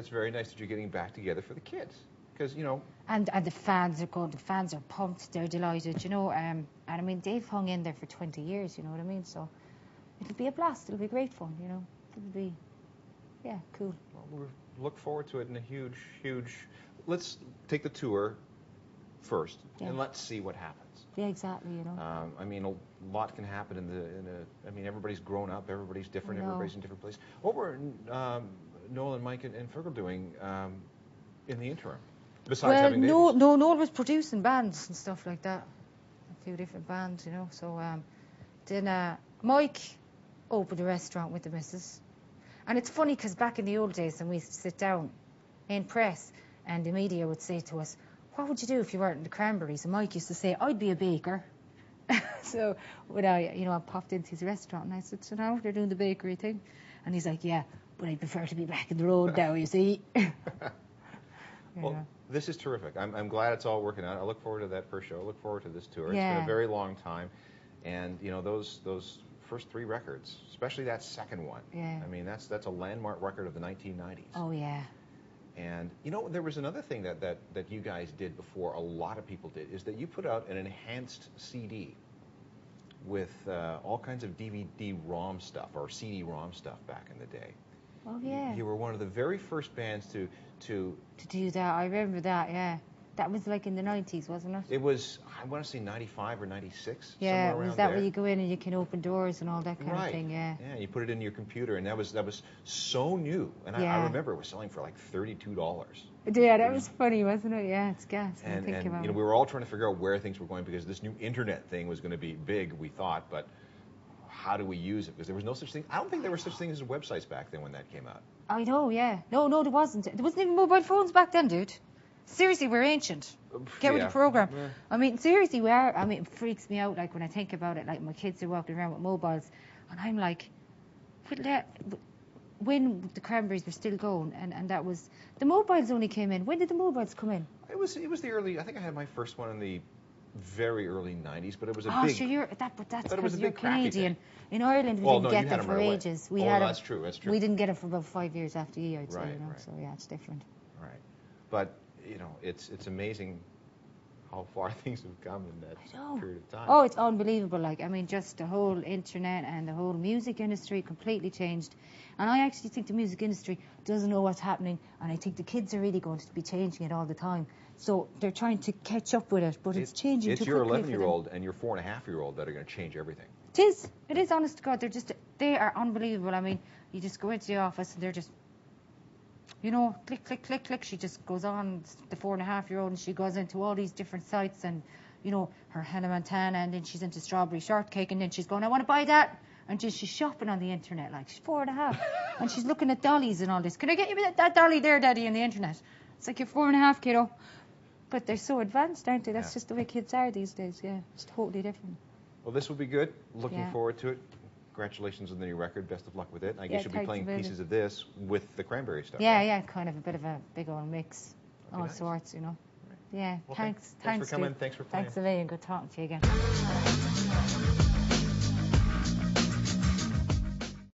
that's very nice that you're getting back together for the kids. Because, you know... And the fans are good. The fans are pumped. They're delighted, you know. And I mean, they've hung in there for 20 years, you know what I mean? So it'll be a blast. It'll be great fun, you know. It'll be, yeah, cool. Well, we look forward to it in a huge... Let's take the tour first, and let's see what happens. Yeah, exactly, you know. I mean, a lot can happen I mean, everybody's grown up, everybody's different, everybody's in different places. What were Noel and Mike and Fergal doing in the interim? Besides having babies? Noel was producing bands and stuff like that. A few different bands, you know. So then Mike opened a restaurant with the missus. And it's funny because back in the old days, when we used to sit down in press and the media would say to us, what would you do if you weren't in the Cranberries? And Mike used to say, I'd be a baker. So when I popped into his restaurant and I said, so now they're doing the bakery thing. And he's like, yeah, but I'd prefer to be back in the road now, you see. Well, this is terrific. I'm glad it's all working out. I look forward to that first show. I look forward to this tour. It's been a very long time. And, you know, those first 3 records, especially that second one. Yeah. I mean, that's a landmark record of the 1990s. Oh, yeah. And, you know, there was another thing that you guys did before a lot of people did, is that you put out an enhanced CD with all kinds of DVD-ROM stuff, or CD-ROM stuff back in the day. Oh, yeah. You were one of the very first bands to do that. I remember that, yeah. That was like in the 90s, wasn't it? It was, I want to say 95 or 96, yeah, somewhere around was that there. where you go in and you can open doors and all that kind of thing, yeah. Yeah, you put it in your computer, and that was so new. And I remember it was selling for like $32. Yeah, that was funny, wasn't it? Yeah, it's gas. And you know, we were all trying to figure out where things were going because this new internet thing was going to be big, we thought, but how do we use it? Because there was no such thing. I don't think there were such things as websites back then when that came out. I know, yeah. No, there wasn't. There wasn't even mobile phones back then, dude. Seriously, we're ancient. Get with the program. Yeah. I mean, seriously, we are. I mean, it freaks me out, like, when I think about it. Like, my kids are walking around with mobiles, and I'm like, when the Cranberries were still going, and that was... The mobiles only came in. When did the mobiles come in? It was the early... I think I had my first one in the very early 90s, but it was a big... Oh, sure, that's because you're Canadian. In Ireland, we didn't get them for ages. That's true, that's true. We didn't get them for about 5 years after you, I'd say, you know, so yeah, it's different. Right. But, you know, it's amazing how far things have come in that period of time. Oh, it's unbelievable. Like, I mean, just the whole internet and the whole music industry completely changed. And I actually think the music industry doesn't know what's happening, and I think the kids are really going to be changing it all the time. So they're trying to catch up with it, but it's changing too quickly. It's your 11-year-old and your 4.5-year-old that are going to change everything. It is, honest to God. They are unbelievable. I mean, you just go into the office and they're just, you know, click, click, click, click. She just goes on, the 4.5-year-old, and she goes into all these different sites and, you know, her Hannah Montana, and then she's into strawberry shortcake, and then she's going, I want to buy that. And just she's shopping on the internet, like, she's 4.5. And she's looking at dollies and all this. Can I get you that dolly there, Daddy, on the internet? It's like, you're 4.5, kiddo. But they're so advanced, aren't they? That's just the way kids are these days, yeah. It's totally different. Well, this will be good. Looking forward to it. Congratulations on the new record. Best of luck with it. I guess you'll be playing pieces of this with the Cranberry stuff. Yeah, yeah, kind of a bit of a big old mix. All sorts, you know. Right. Yeah, well, thanks. Thanks for coming. Thanks for playing. Thanks a million. Good talking to you again.